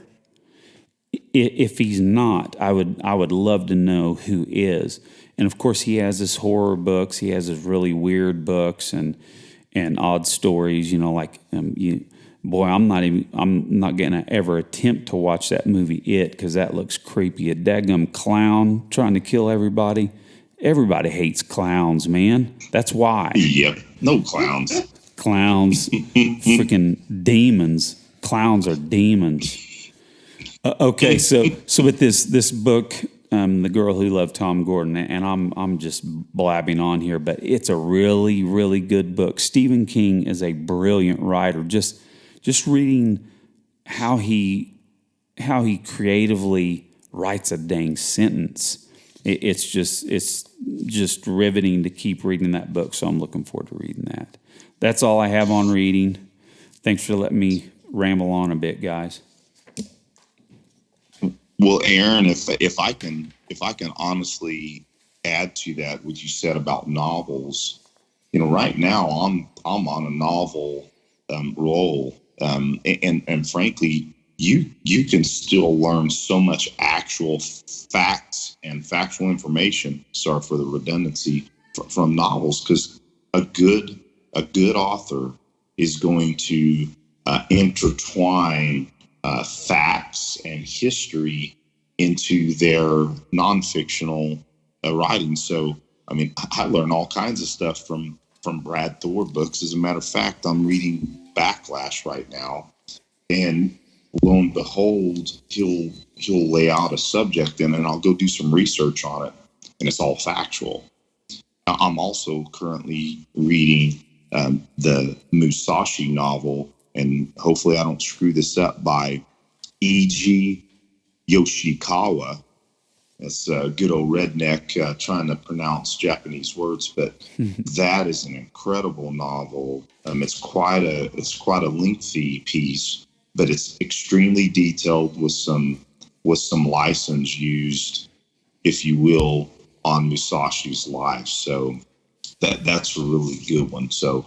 If he's not, I would love to know who is. And of course, he has his horror books. He has his really weird books and odd stories. I'm not gonna ever attempt to watch that movie It, because that looks creepy. A daggum clown trying to kill everybody. Everybody hates clowns, man. That's why. Yep, no clowns. Clowns, freaking demons. Clowns are demons. Okay, so with this book, The Girl Who Loved Tom Gordon, and I'm just blabbing on here, but it's a really, really good book. Stephen King is a brilliant writer. Just reading how he creatively writes a dang sentence. it's just riveting to keep reading that book. So I'm looking forward to reading that. That's all I have on reading. Thanks for letting me ramble on a bit, guys. Well, Aaron, if I can honestly add to that what you said about novels, right now I'm on a novel roll, and frankly, you can still learn so much actual facts and factual information. Sorry for the redundancy from novels, because a good author is going to intertwine facts and history into their nonfictional writing. So, I mean, I learn all kinds of stuff from Brad Thor books. As a matter of fact, I'm reading Backlash right now, and lo and behold, he'll lay out a subject, and then I'll go do some research on it, and it's all factual. I'm also currently reading the Musashi novel, and hopefully I don't screw this up, by E.G. Yoshikawa. That's a good old redneck trying to pronounce Japanese words, but that is an incredible novel. It's quite a lengthy piece, but it's extremely detailed with some license used, if you will, on Musashi's life. So that's a really good one. So,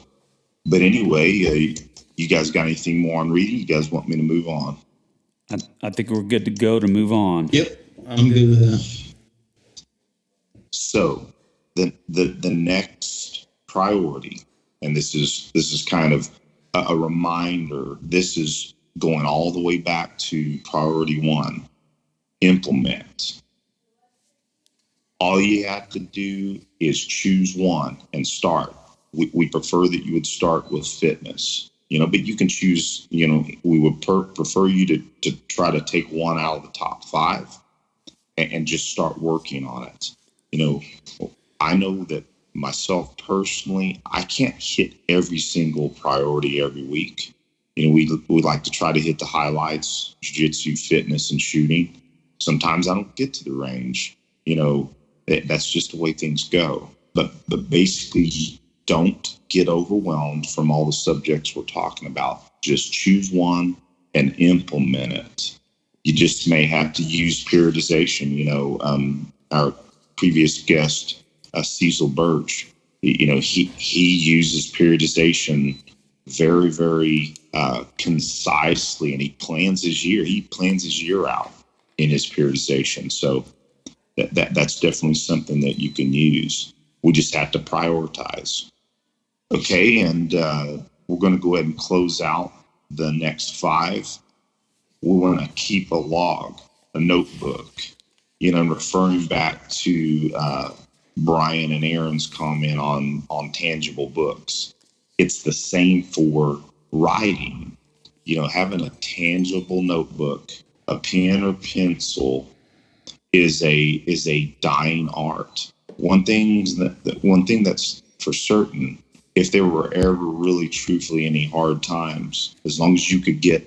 but anyway, you guys got anything more on reading? You guys want me to move on? I think we're good to go to move on. Yep, I'm good with that. So the next priority, and this is kind of a reminder. This is going all the way back to priority 1: implement. All you have to do is choose one and start. We prefer that you would start with fitness, but you can choose, we would prefer you to try to take one out of the top 5 and just start working on it. I know that myself personally, I can't hit every single priority every week. We like to try to hit the highlights: jiu-jitsu, fitness, and shooting. Sometimes I don't get to the range. That's just the way things go. But basically, don't get overwhelmed from all the subjects we're talking about. Just choose one and implement it. You just may have to use periodization. Our previous guest, Cecil Birch, he uses periodization very, very concisely, and he plans his year out in his periodization. So that's definitely something that you can use. We just have to prioritize. Okay, and we're going to go ahead and close out the next 5. We want to keep a log, a notebook. Referring back to Brian and Aaron's comment on tangible books, it's the same for writing. Having a tangible notebook, a pen or pencil, is a dying art. One thing that's for certain, if there were ever really truthfully any hard times, as long as you could get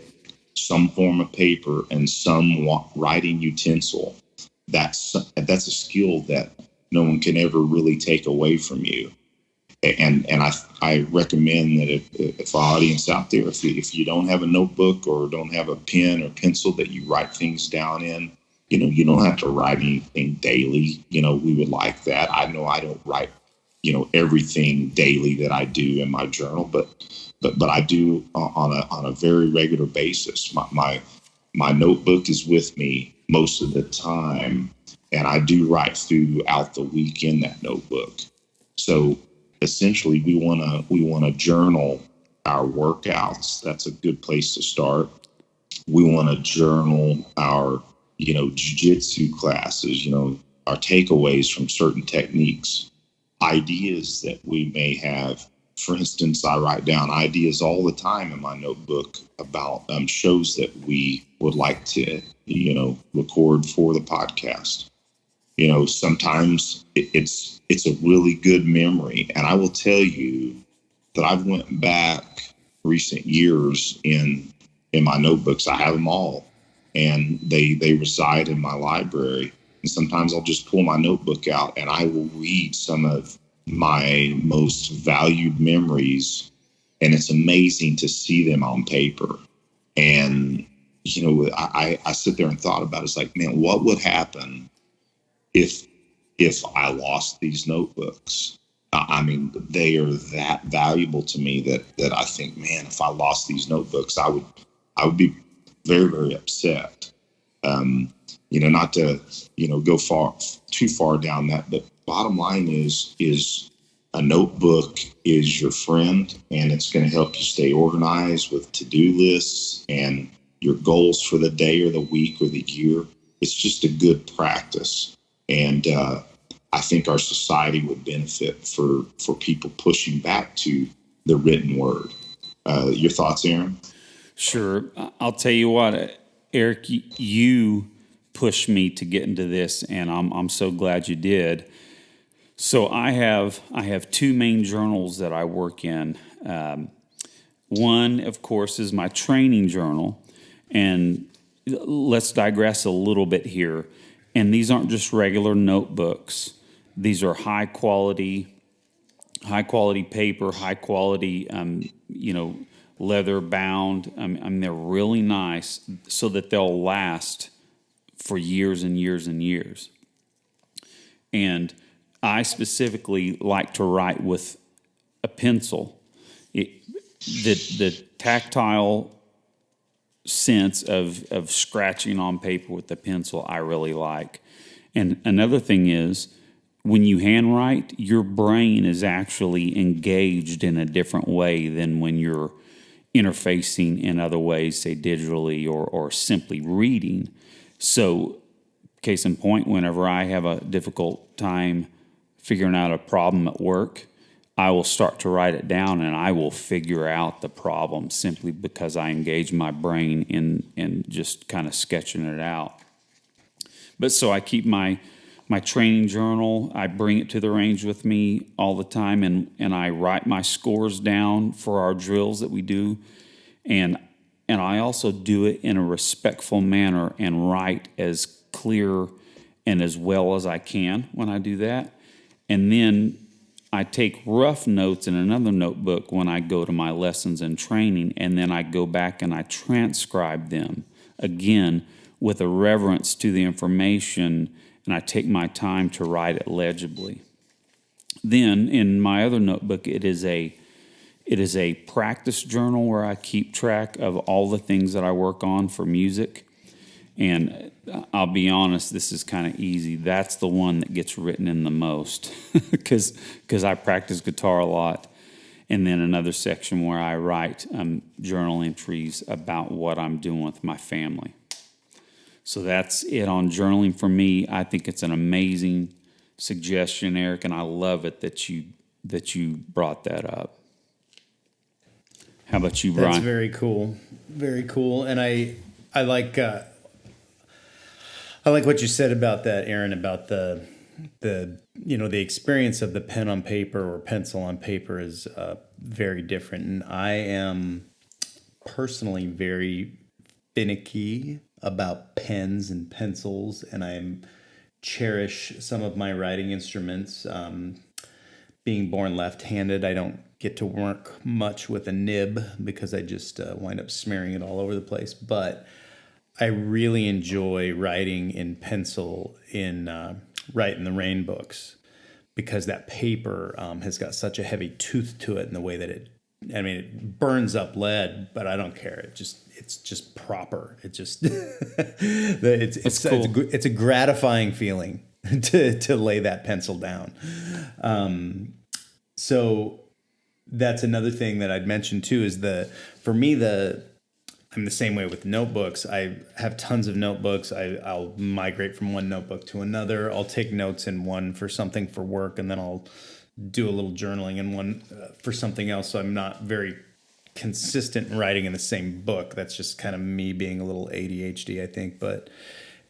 some form of paper and some writing utensil, that's a skill that no one can ever really take away from you. And I recommend that if the audience out there, if you don't have a notebook or don't have a pen or pencil that you write things down in, you don't have to write anything daily. We would like that. I know I don't write, everything daily that I do in my journal, but I do on a very regular basis. My notebook is with me most of the time, and I do write throughout the week in that notebook. So essentially, we want to journal our workouts. That's a good place to start. We want to journal our jiu-jitsu classes, our takeaways from certain techniques, ideas that we may have. For instance, I write down ideas all the time in my notebook about shows that we would like to, record for the podcast. Sometimes it's a really good memory. And I will tell you that I've went back recent years in my notebooks. I have them all, and they reside in my library. And sometimes I'll just pull my notebook out and I will read some of my most valued memories. And it's amazing to see them on paper. And, I sit there and thought about it. It's like, man, what would happen if I lost these notebooks? I mean, they are that valuable to me that I think, man, if I lost these notebooks, I would be very, very upset. Not to, go too far down that, but bottom line is a notebook is your friend, and it's going to help you stay organized with to-do lists and your goals for the day or the week or the year. It's just a good practice. And, I think our society would benefit for people pushing back to the written word. Your thoughts, Aaron? Sure. I'll tell you what, Eric, you pushed me to get into this, and I'm so glad you did. So I have two main journals that I work in. One, of course, is my training journal, and let's digress a little bit here. And these aren't just regular notebooks. These are high quality paper, high quality, leather bound. They're really nice so that they'll last for years and years and years. And I specifically like to write with a pencil. The tactile sense of scratching on paper with the pencil I really like. And another thing is, when you handwrite, your brain is actually engaged in a different way than when you're interfacing in other ways, say digitally or simply reading. So, case in point, whenever I have a difficult time figuring out a problem at work, I will start to write it down and I will figure out the problem simply because I engage my brain in just kind of sketching it out. But so I keep my training journal. I bring it to the range with me all the time, and I write my scores down for our drills that we do. And I also do it in a respectful manner and write as clear and as well as I can when I do that. And then I take rough notes in another notebook when I go to my lessons and training, and then I go back and I transcribe them again with a reverence to the information, and I take my time to write it legibly. Then in my other notebook, it is a practice journal where I keep track of all the things that I work on for music. And I'll be honest, this is kind of easy. That's the one that gets written in the most because I practice guitar a lot. And then another section where I write journal entries about what I'm doing with my family. So that's it on journaling for me. I think it's an amazing suggestion, Eric, and I love it that you brought that up. How about you, Brian? That's very cool. Very cool. And I like what you said about that, Aaron, about the experience of the pen on paper or pencil on paper is very different. And I am personally very finicky about pens and pencils, and I cherish some of my writing instruments. Being born left-handed, I don't get to work much with a nib because I just wind up smearing it all over the place. But I really enjoy writing in pencil in Write in the Rain books because that paper has got such a heavy tooth to it in the way that it burns up lead, but I don't care. It's just proper. It just it's cool. It's a gratifying feeling to lay that pencil down. So that's another thing that I'd mention too is I'm the same way with notebooks. I have tons of notebooks. I'll migrate from one notebook to another. I'll take notes in one for something for work, and then I'll do a little journaling in one for something else. So I'm not very consistent in writing in the same book. That's just kind of me being a little ADHD, I think. But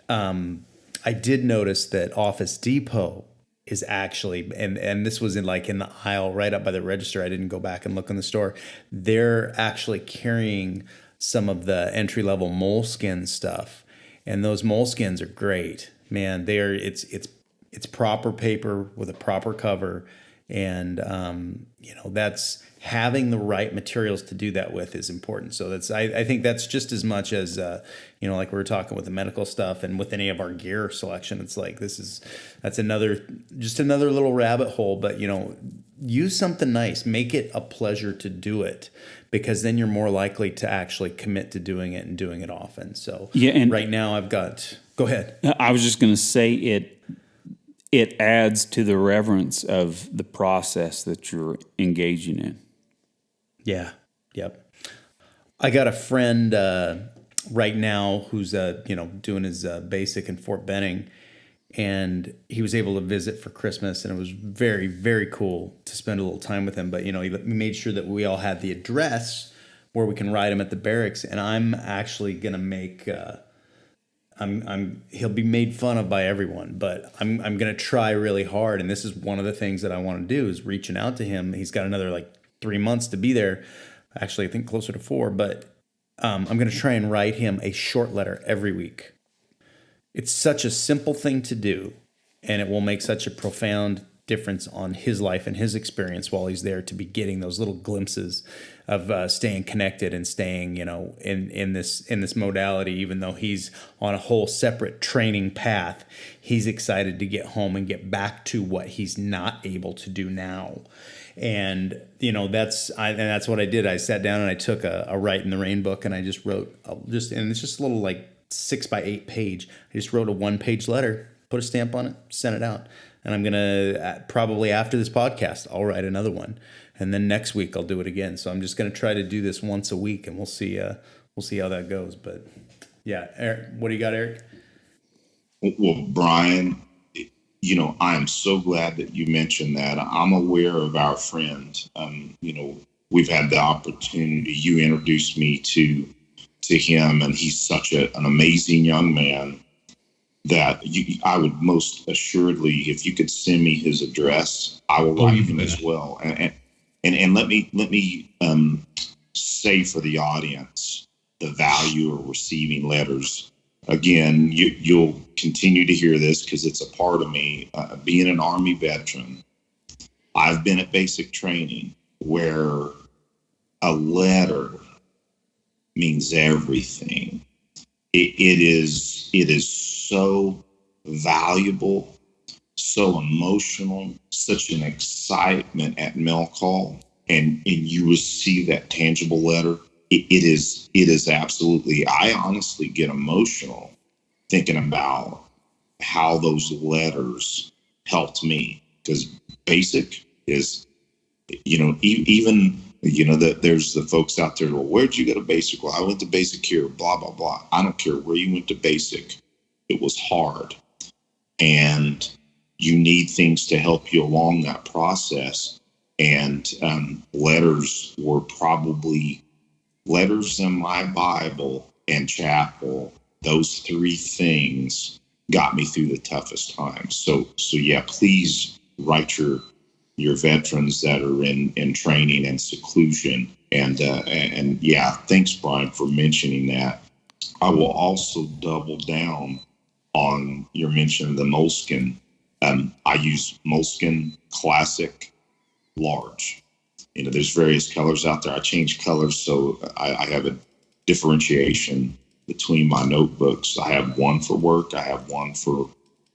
I did notice that Office Depot is actually, and this was in the aisle right up by the register. I didn't go back and look in the store. They're actually carrying some of the entry-level moleskin stuff, and those moleskins are great. man, it's proper paper with a proper cover, and that's having the right materials to do that with is important. So I think that's just as much as like we were talking with the medical stuff and with any of our gear selection. It's like that's another little rabbit hole. But use something nice, make it a pleasure to do it, because then you're more likely to actually commit to doing it and doing it often. So yeah, and right now I've got. Go ahead. I was just going to say it adds to the reverence of the process that you're engaging in. Yeah. Yep. I got a friend right now who's doing his basic in Fort Benning, and he was able to visit for Christmas, and it was very, very cool to spend a little time with him. But he made sure that we all had the address where we can ride him at the barracks, and I'm actually gonna make. He'll be made fun of by everyone, but I'm going to try really hard. And this is one of the things that I want to do is reaching out to him. He's got another 3 months to be there. Actually, I think closer to 4, but I'm going to try and write him a short letter every week. It's such a simple thing to do, and it will make such a profound difference on his life and his experience while he's there, to be getting those little glimpses of staying connected and staying, in this modality. Even though he's on a whole separate training path, he's excited to get home and get back to what he's not able to do now. And that's what I did. I sat down and I took a Write in the Rain book, and I just wrote and it's just a little 6 by 8 page. I just wrote a 1-page letter, put a stamp on it, sent it out. And I'm gonna probably after this podcast, I'll write another one, and then next week I'll do it again. So I'm just gonna try to do this once a week, and we'll see how that goes. But yeah, Eric, what do you got, Eric? Well, Brian, I am so glad that you mentioned that. I'm aware of our friend. We've had the opportunity. You introduced me to him, and he's such an amazing young man that I would most assuredly, if you could send me his address, I will write him as well. And let me say for the audience the value of receiving letters. Again, you'll continue to hear this because it's a part of me. Being an Army veteran, I've been at basic training where a letter means everything. It is so valuable, so emotional, such an excitement at mail call, and you receive that tangible letter. It is absolutely, I honestly get emotional thinking about how those letters helped me, because basic is, even that there's the folks out there, well, where'd you go to basic? Well, I went to basic here, blah, blah, blah. I don't care where you went to basic. It was hard. And you need things to help you along that process. And letters were probably letters in my Bible and chapel. Those 3 things got me through the toughest times. So yeah, please write your veterans that are in training and seclusion. And yeah, thanks, Brian, for mentioning that. I will also double down on your mention of the moleskin. I use moleskin classic large. There's various colors out there. I change colors, so I have a differentiation between my notebooks. I have one for work. I have one for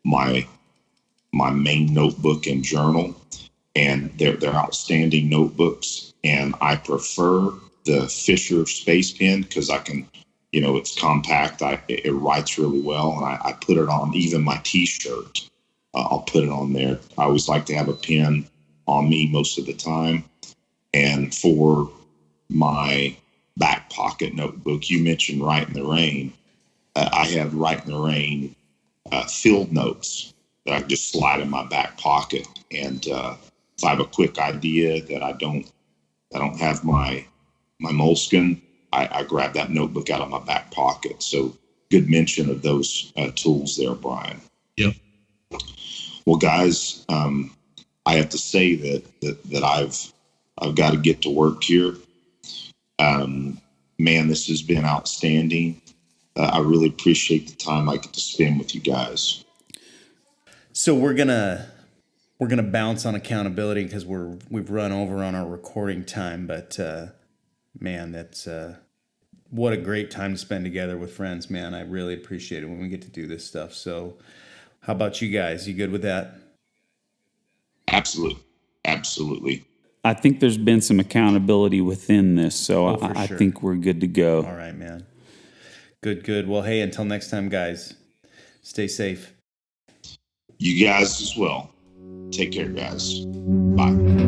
my main notebook and journal. And they're outstanding notebooks. And I prefer the Fisher Space Pen because I can, it's compact. It writes really well. And I put it on even my T-shirt. I'll put it on there. I always like to have a pen on me most of the time. And for my back pocket notebook, you mentioned Write in the Rain. I have Write in the Rain field notes that I just slide in my back pocket. And if I have a quick idea that I don't have my moleskin, I grab that notebook out of my back pocket. So good mention of those tools there, Brian. Yep. Well, guys, I have to say that I've got to get to work here. Man, this has been outstanding. I really appreciate the time I get to spend with you guys. So we're gonna bounce on accountability because we've run over on our recording time, but man, that's what a great time to spend together with friends, man. I really appreciate it when we get to do this stuff. So how about you guys? You good with that? Absolutely. Absolutely. I think there's been some accountability within this, so I sure. think we're good to go. All right, man. Good. Well, hey, until next time, guys, stay safe. You guys as well. Take care, guys. Bye.